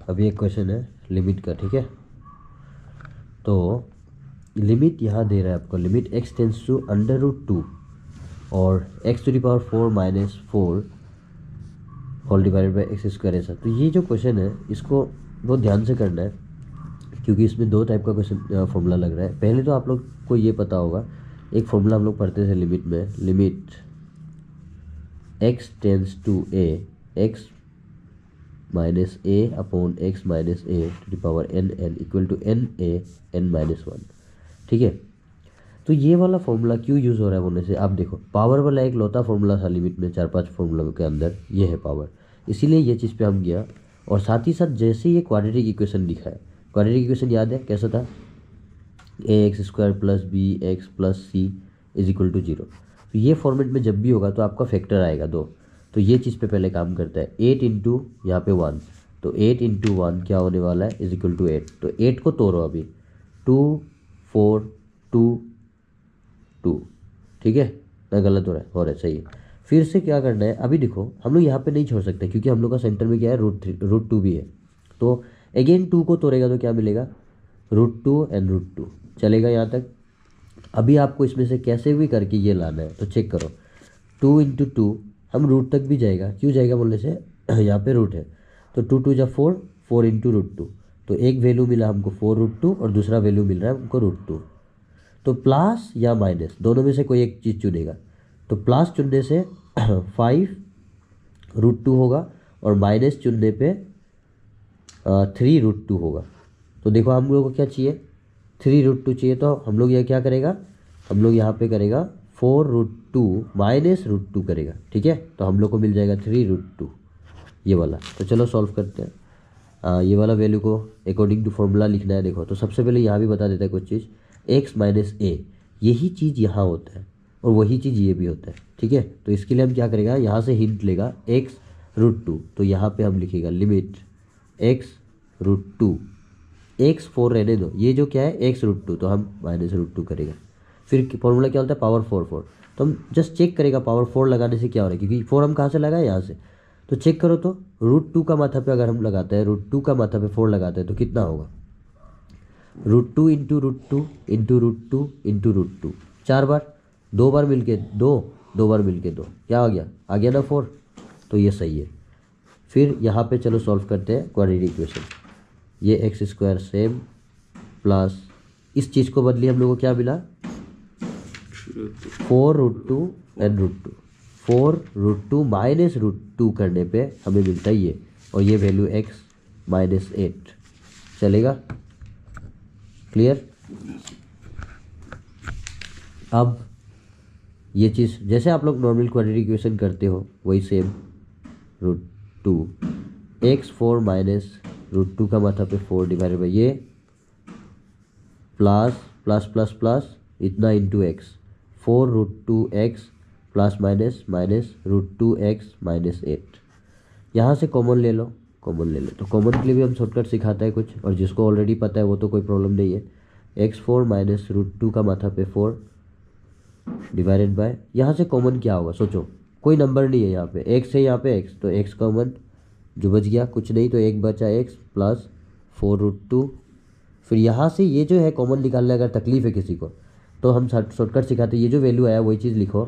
अभी एक क्वेश्चन है लिमिट का, ठीक है। तो लिमिट यहाँ दे रहा है आपको, लिमिट x टेंस टू √2 और x⁴ minus 4 whole divided by x square ऐसा। तो ये जो क्वेश्चन है इसको बहुत ध्यान से करना है, क्योंकि इसमें दो टाइप का क्वेश्चन फॉर्मूला लग रहा है। पहले तो आप लोग को ये पता होगा, एक फॉर्मूला हम लोग पढ़ते थे लिमिट में, limit x tends to a x minus a upon x minus a to the power n equal to n(a)(n-1), ठीक है। तो ये वाला फॉर्मूला क्यों यूज़ हो रहा है बोलने से, आप देखो पावर वाला एक लौता फॉर्मूला था लिमिट में, 4-5 फॉर्मूला के अंदर ये है पावर, इसीलिए ये चीज़ पे हम गया। और साथ ही साथ जैसे ये क्वाड्रेटिक इक्वेशन लिखा है, क्वाड्रेटिक इक्वेशन याद है कैसा था, ax² plus bx plus c is equal to 0। तो ये फॉर्मेट में जब भी होगा तो आपका फैक्टर आएगा 2। तो ये चीज़ पे पहले काम करता है, 8 इंटू यहाँ पे 1, तो 8 इंटू 1 क्या होने वाला है, इज इक्वल टू 8। तो 8 को तोड़ो अभी, 2 4 2 2, ठीक है ना, गलत हो रहा है सही है। फिर से क्या करना है, अभी देखो हम लोग यहाँ पे नहीं छोड़ सकते क्योंकि हम लोग का सेंटर में क्या है, √2 भी है। तो अगेन 2 को तोड़ेगा तो क्या मिलेगा, √2 एंड √2 चलेगा यहाँ तक। अभी आपको इसमें से कैसे भी करके ये लाना है, तो चेक करो, 2 इंटू 2 हम रूट तक भी जाएगा, क्यों जाएगा बोलने से यहाँ पे रूट है, तो 2 2 जा 4, 4 इंटू √2, तो एक वैल्यू मिला हमको 4√2 और दूसरा वैल्यू मिल रहा है हमको √2। तो प्लस या माइनस दोनों में से कोई एक चीज़ चुनेगा, तो प्लस चुनने से 5√2 होगा और माइनस चुनने पे 3√2 होगा। तो देखो हम लोग को क्या चाहिए, 3√2 चाहिए, तो हम लोग यह क्या करेगा, हम लोग यहाँ पे करेगा 4√2 माइनस √2 करेगा, ठीक है। तो हम लोग को मिल जाएगा 3√2 ये वाला। तो चलो सॉल्व करते हैं। ये वाला वैल्यू को अकॉर्डिंग टू फॉर्मूला लिखना है। देखो तो सबसे पहले यहाँ भी बता देता है कुछ चीज़, x माइनस a, यही चीज़ यहाँ होता है और वही चीज़ ये भी होता है, ठीक है। तो इसके लिए हम क्या करेगा, यहाँ से हिंट लेगा x√2, तो यहाँ पे हम लिखेगा लिमिट x√2, x 4 रहने दो, ये जो क्या है x√2, तो हम -√2 करेगा। फिर फॉर्मूला क्या होता है, पावर 4, तो हम जस्ट चेक करेगा पावर 4 लगाने से क्या हो रहा है, क्योंकि 4 हम कहाँ से लगाए, यहाँ से। तो चेक करो तो √2 का माथा पे अगर हम लगाते हैं, √2 का माथा पे 4 लगाते हैं तो कितना होगा, √2 इंटू √2 इंटू √2 इंटू √2, 4 बार, 2 बार मिलके 2 बार मिलके 2, क्या आ गया ना 4। तो ये सही है। फिर यहाँ पे चलो सॉल्व करते हैं क्वाड्रेटिक इक्वेशन, ये x² सेम प्लस इस चीज़ को बदली हम लोग को क्या मिला, 4√2 एंड √2, 4√2 माइनस √2 करने पे हमें मिलता है ये, और ये वैल्यू x माइनस 8 चलेगा, क्लियर। अब ये चीज़ जैसे आप लोग नॉर्मल क्वाड्रेटिक इक्वेशन करते हो वही सेम, √2 x 4 माइनस √2 का माथा पे 4 डिवाइडेड बाई ये प्लस प्लस प्लस प्लस इतना into x, 4√2x plus minus minus √2x minus 8। यहाँ से कॉमन ले लो, तो कॉमन के लिए भी हम शॉर्टकट सिखाता है कुछ, और जिसको ऑलरेडी पता है वो तो कोई प्रॉब्लम नहीं है। x4 माइनस √2 का माथा पे 4 डिवाइडेड बाय, यहाँ से कॉमन क्या होगा सोचो, कोई नंबर नहीं है यहाँ पे, x है यहाँ पे x, तो x कॉमन जो बच गया कुछ नहीं, तो एक बचा x प्लस 4√2। फिर यहाँ से ये जो है कॉमन निकालने अगर तकलीफ है किसी को तो हम शॉर्टकट सिखाते, ये जो वैल्यू आया वही चीज़ लिखो,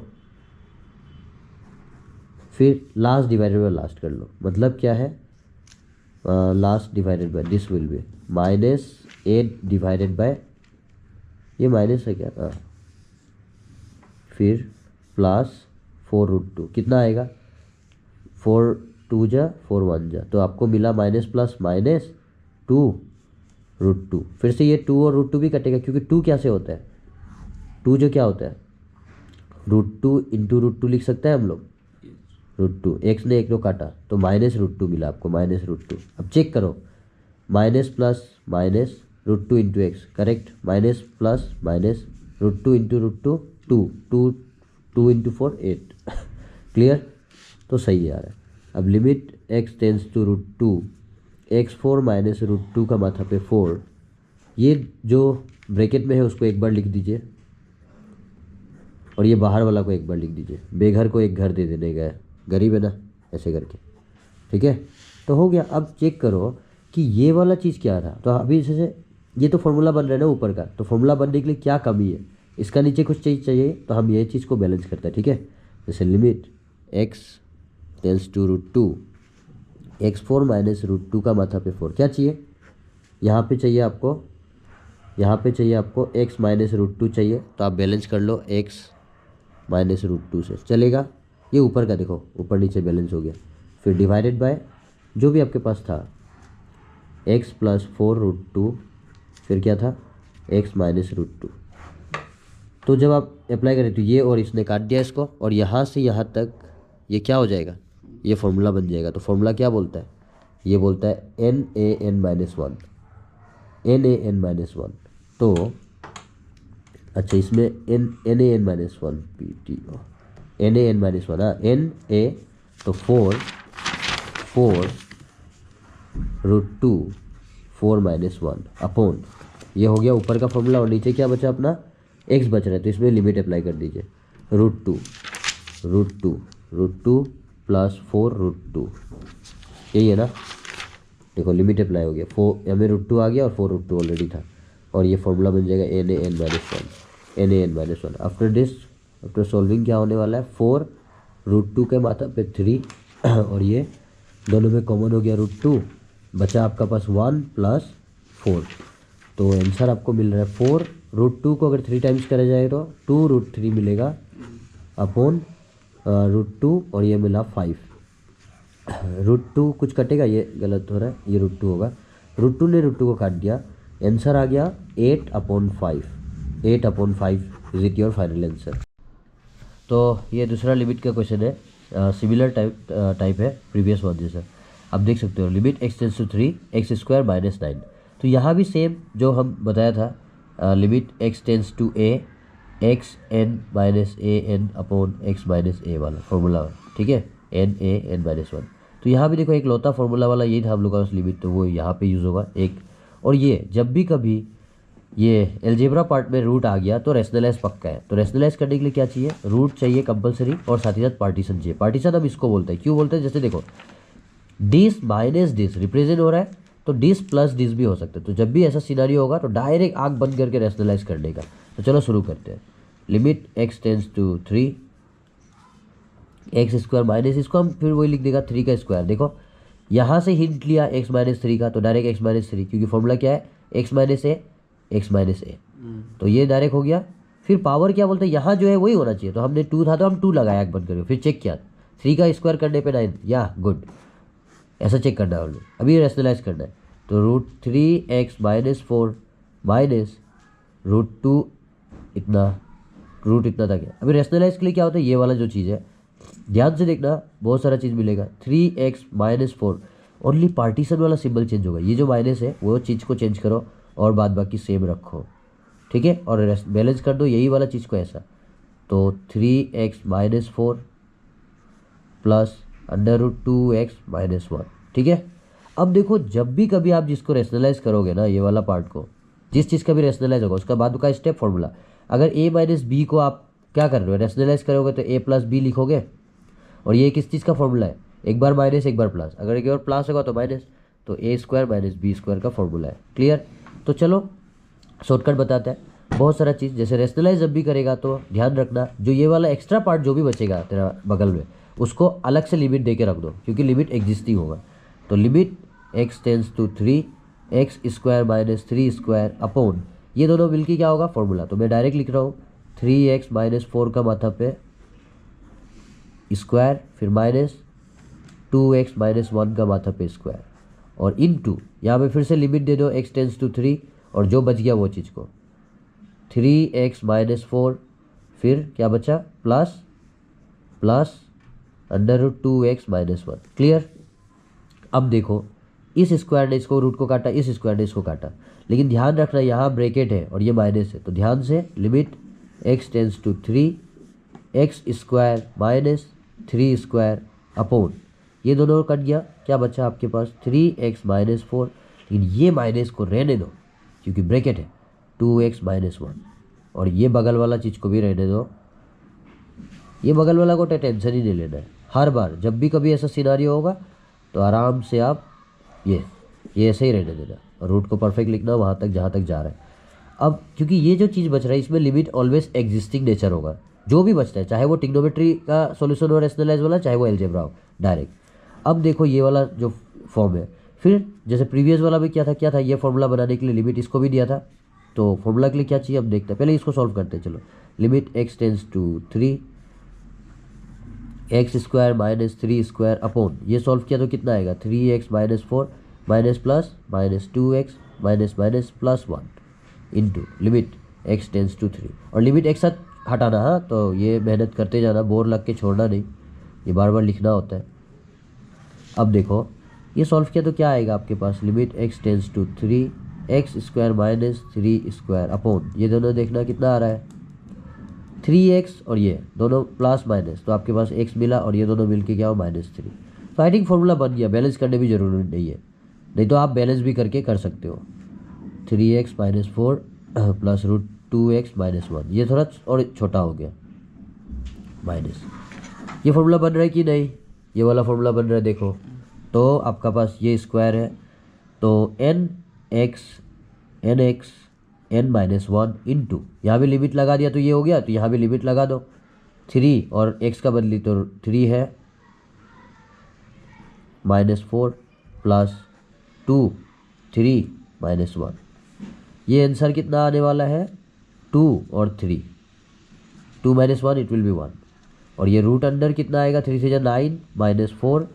फिर लास्ट डिवाइडेड बाय लास्ट कर लो, मतलब क्या है, last divided by this will be -8 divided by, ये माइनस है क्या, फिर प्लस 4√2 कितना आएगा, 4 2 जा 4 1 जा, तो आपको मिला माइनस प्लस माइनस 2√2। फिर से ये 2 और √2 भी कटेगा, क्योंकि 2 क्या से होता है, 2 जो क्या होता है, √2 इंटू √2 लिख सकते हैं हम लोग, √2 x ने एक को काटा तो -√2 मिला आपको, -√2। अब चेक करो, minus plus minus √2 into x, correct, minus plus minus √2 into √2 2 into 4 8 clear, तो सही है यार। अब limit x tends to √2 x4 minus √2 का माथा पे 4, ये जो ब्रैकेट में है उसको एक बार लिख दीजिए और ये बाहर वाला को एक बार लिख दीजिए, बेघर को एक घर दे देने गए, गरीब है ना, ऐसे करके, ठीक है। तो हो गया। अब चेक करो कि ये वाला चीज़ क्या था। तो अभी जैसे ये तो फॉर्मूला बन रहा है ना ऊपर का, तो फॉर्मूला बनने के लिए क्या कमी है, इसका नीचे कुछ चीज़ चाहिए, तो हम ये चीज़ को बैलेंस करते हैं, ठीक है। जैसे limit x tends to √2 x4 minus √2 का माथा पे 4 क्या चाहिए, यहाँ पे चाहिए आपको, यहाँ पे चाहिए आपको x माइनस √2 चाहिए, तो आप बैलेंस कर लो x माइनस √2 से, चलेगा। ये ऊपर का देखो, ऊपर नीचे बैलेंस हो गया। फिर डिवाइडेड बाय जो भी आपके पास था x प्लस 4√2, फिर क्या था x माइनस √2। तो जब आप अप्लाई करें तो ये और इसने काट दिया इसको, और यहाँ से यहाँ तक ये क्या हो जाएगा, ये फॉर्मूला बन जाएगा। तो फॉर्मूला क्या बोलता है, ये बोलता है NaN-1, NaN-1। तो अच्छा इसमें NaN-1 PTO NaN-1 हाँ Na तो 4 √2 4 माइनस 1 अपॉन, ये हो गया ऊपर का फॉर्मूला, और नीचे क्या बचा अपना x बच रहा है, तो इसमें लिमिट अप्लाई कर दीजिए। √2 प्लस 4 √2, यही है ना। देखो लिमिट अप्लाई हो गया, 4 हमें √2 आ गया और 4 √2 ऑलरेडी था, और ये फॉर्मूला बन जाएगा NaN-1 after this, after solving क्या होने वाला है, 4 √2 के माथा पे 3 और ये दोनों में कॉमन हो गया √2, बचा आपका पास 1 प्लस 4, तो आंसर आपको मिल रहा है 4 √2 को अगर 3 टाइम्स करा जाए तो 2 √3 मिलेगा अपॉन √2, और ये मिला 5। √2 कुछ कटेगा, ये गलत हो रहा है, ये √2 होगा, √2 ने √2 को काट दिया, आंसर आ गया 8/5। 8/5 is it your final answer. तो ये दूसरा लिमिट का क्वेश्चन है, सिमिलर टाइप है प्रीवियस वन जैसा। आप देख सकते हो limit x tends to 3 x² minus 9। तो यहाँ भी सेम जो हम बताया था, limit x tends to a xn minus an upon x minus a वाला फॉर्मूला, ठीक है, NaN-1। तो यहाँ भी देखो एक लौता फॉर्मूला वाला यही था हम लोग का लिमिट, तो वो यहाँ पे यूज़ होगा एक। और ये जब भी कभी ये एल्जेब्रा पार्ट में रूट आ गया तो रेशनलाइज पक्का है। तो रेशनलाइज करने के लिए क्या चाहिए, रूट चाहिए कंपलसरी, और साथ ही साथ पार्टीशन चाहिए। पार्टीशन हम इसको बोलते हैं, क्यों बोलते हैं, जैसे देखो डिस माइनस डिस रिप्रेजेंट हो रहा है, तो डिस प्लस डिस भी हो सकता है। तो जब भी ऐसा सिनारियो होगा तो डायरेक्ट आंख बंद करके रेशनलाइज करने का। तो चलो शुरू करते हैं। Limit x tends to 3 x² minus, इसको हम फिर वही लिख देगा 3 का स्क्वायर। देखो यहाँ से हिंट लिया x माइनस 3 का, तो डायरेक्ट x माइनस 3, क्योंकि फॉर्मूला क्या है x माइनस a, तो ये डायरेक्ट हो गया। फिर पावर क्या बोलते हैं, यहाँ जो है वही होना चाहिए, तो हमने 2 था तो हम 2 लगाया आंख बंद करके, फिर चेक किया 3 का स्क्वायर करने पे 9, या गुड, ऐसा चेक करना है हमने, अभी रेशनलाइज करना है। तो √3x माइनस 4 माइनस √2 इतना, रूट इतना था क्या। अभी रेशनलाइज के लिए क्या होता है, ये वाला जो चीज़ है ध्यान से देखना, बहुत सारा चीज़ मिलेगा। 3x माइनस 4 ओनली पार्टीशन वाला सिंबल चेंज होगा, ये जो माइनस है वो चीज़ को चेंज करो और बाद बाकी सेम रखो, ठीक है, और बैलेंस कर दो यही वाला चीज़ को ऐसा। तो 3x minus 4 plus √2x minus 1, ठीक है। अब देखो जब भी कभी आप जिसको रेशनलाइज करोगे ना, ये वाला पार्ट को, जिस चीज़ का भी रेशनलाइज होगा उसका बाद का स्टेप फॉर्मूला, अगर a माइनस बी को आप क्या कर रहे हो, रेशनलाइज करोगे तो a प्लस बी लिखोगे, और ये किस चीज़ का फॉर्मूला है, एक बार माइनस एक बार प्लस, अगर एक बार प्लस होगा तो माइनस, तो a² माइनस b² का फॉर्मूला है। क्लियर। तो चलो शॉर्टकट बताते हैं, बहुत सारा चीज़ जैसे रेशनलाइज जब भी करेगा तो ध्यान रखना जो ये वाला एक्स्ट्रा पार्ट जो भी बचेगा तेरा बगल में, उसको अलग से लिमिट दे के रख दो, क्योंकि लिमिट एग्जिस्टिंग होगा। तो limit x tends to 3 x² minus 3² upon, ये दोनों मिलके क्या होगा फॉर्मूला, तो मैं डायरेक्ट लिख रहा हूँ 3x माइनस 4 का माथा पे स्क्वायर, फिर माइनस 2x माइनस 1 का माथा पे स्क्वायर, और इनटू यहाँ पे फिर से लिमिट दे दो x टेंस टू 3, और जो बच गया वो चीज़ को 3x माइनस 4, फिर क्या बचा प्लस √2x माइनस 1। क्लियर। अब देखो इस स्क्वायर ने इसको रूट को काटा, इस स्क्वायर ने इसको काटा, लेकिन ध्यान रखना यहाँ ब्रैकेट है और ये माइनस है, तो ध्यान से limit x tends to 3 x² minus 3² upon, ये दोनों कट गया, क्या बचा आपके पास 3x माइनस 4, लेकिन ये माइनस को रहने दो क्योंकि ब्रैकेट है, 2x माइनस 1, और ये बगल वाला चीज़ को भी रहने दो, ये बगल वाला को टेंशन ही नहीं लेना है। हर बार जब भी कभी ऐसा सिनारियो होगा तो आराम से आप ये ये ऐसे ही रहने देना और रूट को परफेक्ट लिखना वहाँ तक जहाँ तक जा रहा है। अब क्योंकि ये जो चीज़ बच रहा है इसमें लिमिट ऑलवेज एग्जिस्टिंग नेचर होगा, जो भी बचता है चाहे वो ट्रिग्नोमेट्री का सॉल्यूशन हो रैशनलाइज वाला, चाहे वो अलजेब्रा हो डायरेक्ट। अब देखो ये वाला जो फॉर्म है, फिर जैसे प्रीवियस वाला में क्या था ये फॉर्मूला बनाने के लिए लिमिट इसको भी दिया था, तो फॉर्मूला के लिए क्या चाहिए अब देखते हैं, पहले इसको सॉल्व करते हैं। चलो limit x tends to 3 x square minus 3 square upon, ये सॉल्व किया तो कितना आएगा 3x minus 4 minus plus minus 2x minus minus plus 1 into limit x tends to 3, और लिमिट एक साथ हटाना। हाँ, तो ये मेहनत करते जाना, बोर लग के छोड़ना नहीं, ये बार बार लिखना होता है। अब देखो ये सॉल्व किया तो क्या आएगा आपके पास, limit x tends to 3 x square minus 3 square upon, ये दोनों देखना कितना आ रहा है 3x, और ये दोनों प्लस माइनस, तो आपके पास x मिला और ये दोनों मिलके क्या हो -3। तो आई थिंक फॉर्मूला बन गया, बैलेंस करने भी जरूरी नहीं है, नहीं तो आप बैलेंस भी करके कर सकते हो। 3x minus 4 plus root 2x minus 1, ये थोड़ा और छोटा हो गया माइनस, ये फॉर्मूला बन रहा है कि नहीं, ये वाला फॉर्मूला बन रहा है देखो। तो आपका पास ये स्क्वायर है, तो n x n minus 1 into, यहाँ भी लिमिट लगा दिया तो ये हो गया, तो यहाँ भी लिमिट लगा दो 3 और x का बदली तो 3 है -4 प्लस 2 3 माइनस 1, ये आंसर कितना आने वाला है 2 और 3, 2 माइनस 1 इट विल बी 1, और ये रूट अंडर कितना आएगा 3 से 9 माइनस 4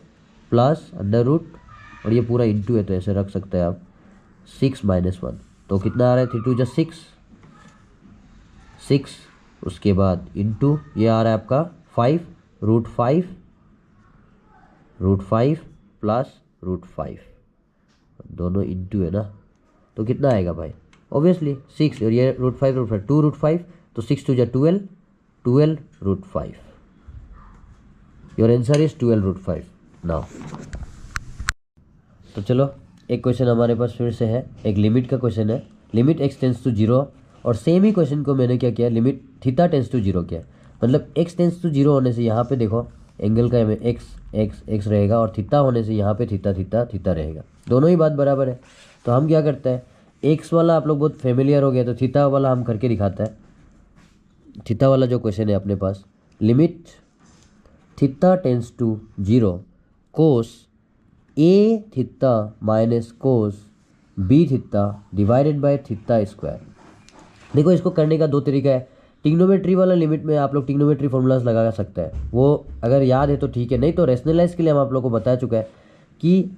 प्लस अंडर रूट, और ये पूरा इंटू है तो ऐसे रख सकते हैं आप 6 माइनस 1, तो कितना आ रहा है 3 2 6 6, उसके बाद इंटू ये आ रहा है आपका 5 रूट 5 प्लस रूट 5, दोनों इंटू है ना, तो कितना आएगा भाई ऑब्वियसली 6, और ये रूट 5 2 रूट 5, तो 6 2 12 root 5, your answer is 12 root 5 now. तो चलो एक क्वेश्चन हमारे पास फिर से है, एक लिमिट का क्वेश्चन है, लिमिट x टेंस टू 0, और सेम ही क्वेश्चन को मैंने क्या किया, लिमिट थीटा टेंस टू 0 किया, मतलब x टेंस टू 0 होने से यहाँ पे देखो एंगल का x रहेगा, और थीटा होने से यहाँ पे थीटा रहेगा, दोनों ही बात बराबर है। तो हम क्या करते हैं, x वाला आप लोग बहुत फेमिलियर हो गया, तो थीटा वाला हम करके दिखाता है। थीटा वाला जो क्वेश्चन है अपने पास, limit theta tends to 0 cos a theta minus cos b theta divided by theta square. देखो इसको करने का दो तरीका है, ट्रिग्नोमेट्री वाला लिमिट में आप लोग ट्रिग्नोमेट्री फॉर्मूलाज लगा सकते हैं, वो अगर याद है तो ठीक है, नहीं तो रेशनलाइज के लिए हम आप लोग को बता चुका है कि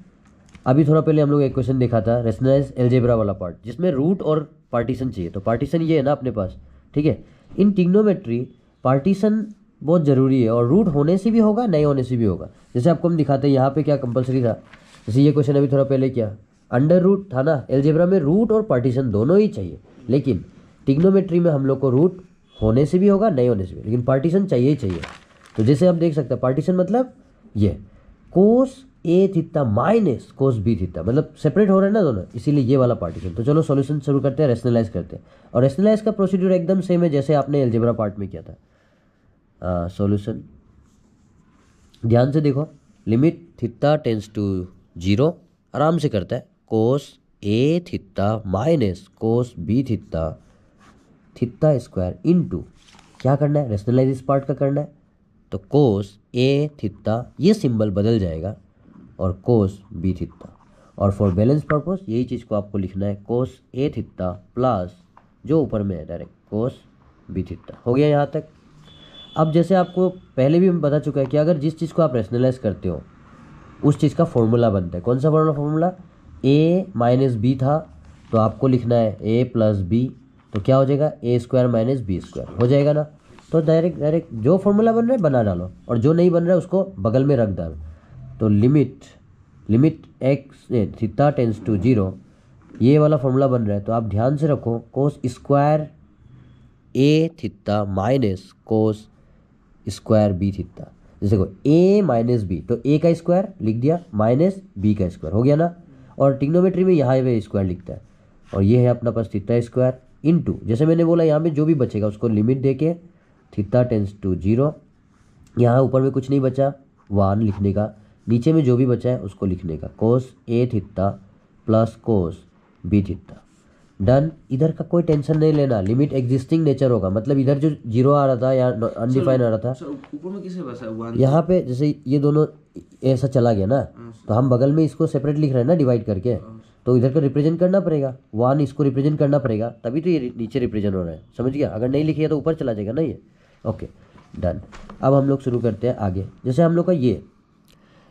अभी थोड़ा पहले हम लोग एक क्वेश्चन देखा था रेशनलाइज एल्जेब्रा वाला पार्ट, जिसमें रूट और पार्टीशन चाहिए, तो पार्टीशन ये है ना अपने पास, ठीक है। इन ट्रिग्नोमेट्री पार्टीशन बहुत ज़रूरी है, और रूट होने से भी होगा नहीं होने से भी होगा, जैसे आपको हम दिखाते हैं यहाँ पे क्या कंपलसरी था, जैसे ये क्वेश्चन अभी थोड़ा पहले किया, अंडर रूट था ना, एल्जेब्रा में रूट और पार्टीशन दोनों ही चाहिए, लेकिन ट्रिग्नोमेट्री में हम लोग को रूट होने से भी होगा नहीं होने से भी, लेकिन पार्टीशन चाहिए ही चाहिए। तो जैसे आप देख सकते हैं पार्टीशन मतलब ये cos A theta minus cos B theta, मतलब सेपरेट हो रहा है ना दोनों, इसीलिए ये वाला पार्टीशन। तो चलो सॉल्यूशन शुरू करते हैं, रेशनलाइज करते हैं, और रेशनलाइज का प्रोसीड्यूर एकदम सेम है जैसे आपने एल्जेब्रा पार्ट में किया था। सॉल्यूशन ध्यान से देखो, लिमिट थीटा टेंस टू 0 आराम से करता है, cos A theta minus cos B theta theta square into, क्या करना है रेशनलाइज इस पार्ट का करना है, तो कोस ए थीटा ये सिंबल बदल जाएगा और कोस बी थीटा, और फॉर बैलेंस पर्पस यही चीज़ को आपको लिखना है, कोस ए थीटा प्लस जो ऊपर में है डायरेक्ट कोस बी थीटा। हो गया यहाँ तक। अब जैसे आपको पहले भी बता चुका है कि अगर जिस चीज़ को आप रेशनलाइज करते हो उस चीज़ का फॉर्मूला बनता है, कौन सा फॉर्मूला, a माइनस बी था तो आपको लिखना है a प्लस बी, तो क्या हो जाएगा a square minus B square हो जाएगा ना। तो डायरेक्ट जो फॉर्मूला बन रहा है बना डालो, और जो नहीं बन रहा है उसको बगल में रख डालो। तो limit x theta tends to 0 ये वाला फॉर्मूला बन रहा है, तो आप ध्यान से रखो cos square A theta minus cos square B theta, जैसे को a माइनस बी, तो a का स्क्वायर लिख दिया माइनस b का स्क्वायर हो गया ना, और ट्रिग्नोमेट्री में यहाँ पे स्क्वायर लिखता है, और ये है अपना पास थीटा स्क्वायर इनटू, जैसे मैंने बोला यहाँ पे जो भी बचेगा उसको लिमिट देके थीटा टेंस टू 0, यहाँ ऊपर में कुछ नहीं बचा 1 लिखने का, नीचे में जो भी बचा है उसको लिखने का, cos A theta plus cos B theta. Done. इधर का कोई टेंशन नहीं लेना, लिमिट एग्जिस्टिंग नेचर होगा, मतलब इधर जो जीरो आ रहा था या अनडिफाइन आ रहा था, ऊपर में किसे बसा वन यहाँ पे जैसे ये दोनों ऐसा चला गया ना, तो हम बगल में इसको सेपरेट लिख रहे हैं ना डिवाइड करके, तो इधर का रिप्रेजेंट करना पड़ेगा, वन इसको रिप्रेजेंट करना पड़ेगा, तभी तो ये नीचे रिप्रेजेंट हो रहा है, समझ गया। अगर नहीं लिखिए तो ऊपर चला जाएगा ना ये। Okay done. अब हम लोग शुरू करते हैं आगे। जैसे हम लोग का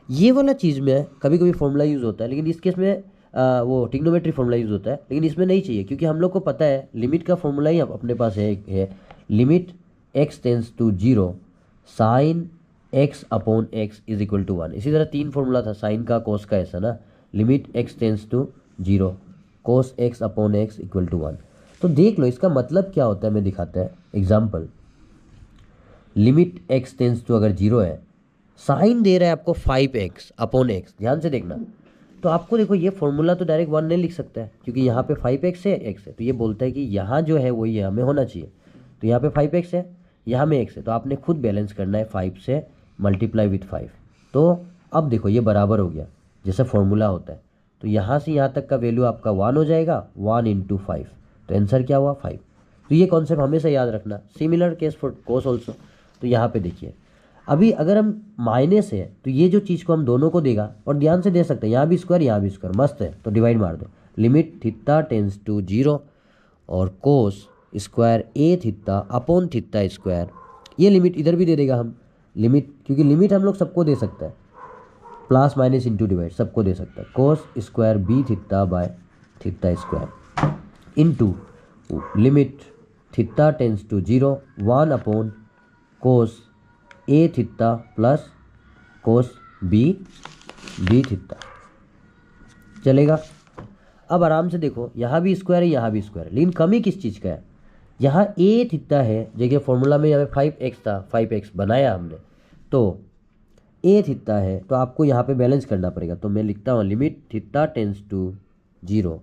ये वाला चीज़ में कभी कभी फॉर्मूला यूज़ होता है, लेकिन इस केस में वो ट्रिग्नोमेट्री फॉर्मूला यूज़ होता है, लेकिन इसमें नहीं चाहिए, क्योंकि हम लोग को पता है लिमिट का फॉर्मूला ही अपने पास है limit x tends to zero sine x upon x is equal to one. इसी तरह तीन फॉर्मूला था, साइन का, कोस का, ऐसा ना। Limit x tends to zero cos x upon x equal to one. तो देख लो इसका मतलब क्या होता है, मैं दिखाता है example. Limit x tends to अगर जीरो है, साइन दे रहा है आपको 5x अपॉन एक्स, ध्यान से देखना। तो आपको देखो ये फॉर्मूला तो डायरेक्ट वन नहीं लिख सकता है, क्योंकि यहाँ पे 5x है, x है, तो ये बोलता है कि यहाँ जो है वही हमें होना चाहिए। तो यहाँ पे 5x है, यहाँ में x है, तो आपने खुद बैलेंस करना है 5 से मल्टीप्लाई विथ 5। तो अब देखो ये बराबर हो गया जैसे फॉर्मूला होता है, तो यहाँ से यहाँ तक का वैल्यू आपका 1 हो जाएगा, 1 इंटू 5, तो आंसर क्या हुआ 5। तो ये कॉन्सेप्ट हमेशा याद रखना। Similar case for cos also. तो यहाँ पे देखिए अभी अगर हम माइनस है तो ये जो चीज़ को हम दोनों को देगा, और ध्यान से दे सकते हैं, यहाँ भी स्क्वायर यहाँ भी स्क्वायर, मस्त है, तो डिवाइड मार दो। Limit theta tends to zero और cos square A theta upon theta square, ये लिमिट इधर भी दे देगा हम लिमिट, क्योंकि लिमिट हम लोग सबको दे सकता है, प्लस माइनस इंटू डिवाइड सबको दे सकता है। Cos square B theta by theta square into limit theta tends to zero 1 अपॉन cos A theta plus cos B theta. चलेगा। अब आराम से देखो, यहाँ भी स्क्वायर है यहाँ भी स्क्वायर है, लेकिन कमी किस चीज़ का है, यहाँ ए थीटा है, जगह फॉर्मूला में यहाँ पे 5x था, 5x बनाया हमने, तो ए थीटा है, तो आपको यहाँ पे बैलेंस करना पड़ेगा। तो मैं लिखता हूँ limit theta tends to zero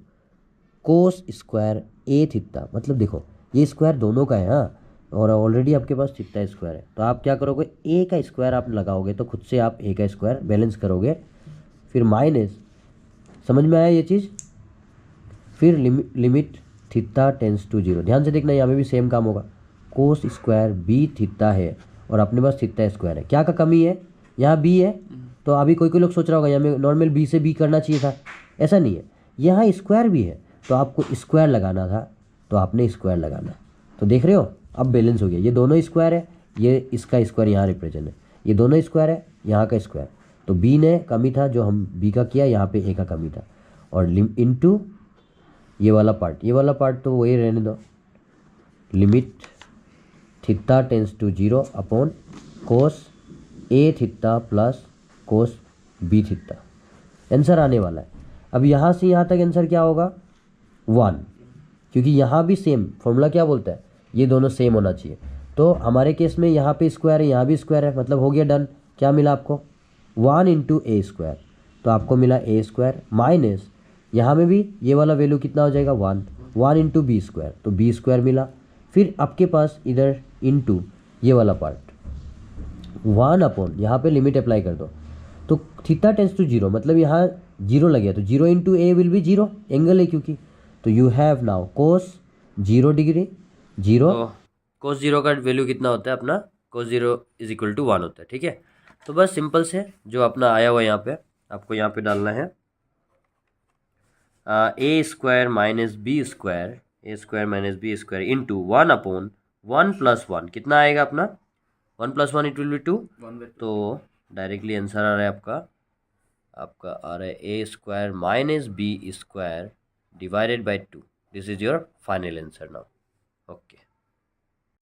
cos square A theta, मतलब देखो ये स्क्वायर दोनों का है, हाँ, और ऑलरेडी आपके पास थीटा स्क्वायर है, तो आप क्या करोगे, ए का स्क्वायर आप लगाओगे, तो खुद से आप ए का स्क्वायर बैलेंस करोगे, फिर माइनस, समझ में आया ये चीज़, फिर limit theta tends to zero. ध्यान से देखना यहाँ में भी सेम काम होगा, कोस स्क्वायर बी थीटा है और अपने पास थीटा स्क्वायर है, क्या का कमी है, यहाँ बी है, तो अभी कोई कोई लोग सोच रहा होगा यहाँ में नॉर्मल बी से बी करना चाहिए था, ऐसा नहीं है, यहाँ स्क्वायर भी है, तो आपको स्क्वायर लगाना था, तो आपने स्क्वायर लगाना। तो देख रहे हो अब बैलेंस हो गया, ये दोनों स्क्वायर है, ये इसका स्क्वायर यहाँ रिप्रेजेंट है, ये दोनों स्क्वायर है, यहाँ का स्क्वायर, तो बी ने कमी था जो हम बी का किया, यहाँ पे ए का कमी था, और इनटू ये वाला पार्ट तो वही रहने दो, limit theta tends to zero upon cos A theta plus cos B theta. Answer आने वाला है। अब यहाँ से यहाँ तक आंसर क्या होगा 1, क्योंकि यहाँ भी सेम फॉर्मूला क्या बोलता है, ये दोनों सेम होना चाहिए। तो हमारे केस में यहाँ पे स्क्वायर है यहाँ भी स्क्वायर है, मतलब हो गया डन। क्या मिला आपको 1 इंटू ए स्क्वायर, तो आपको मिला ए स्क्वायर माइनस यहाँ में भी ये वाला वैल्यू कितना हो जाएगा 1 इंटू बी स्क्वायर, तो बी स्क्वायर मिला। फिर आपके पास इधर इंटू ये वाला पार्ट 1 अपॉन, यहाँ पे लिमिट अप्लाई कर दो, तो थीटा टेंस टू जीरो, मतलब यहाँ जीरो लग गया, तो zero into A will be zero, angle है क्योंकि, so you have now cos 0 degree zero, cos zero का वैल्यू कितना होता है अपना, cos zero is equal to 1 होता है, ठीक है। तो बस सिंपल से जो अपना आया हुआ यहाँ पे आपको यहाँ पे डालना है A square minus B square into 1 upon 1 plus 1, कितना आएगा अपना 1 प्लस 1 इट विल बी 2, तो डायरेक्टली आंसर आ रहा है आपका आ रहा है A square minus B square divided by 2। This is your final answer now. Okay.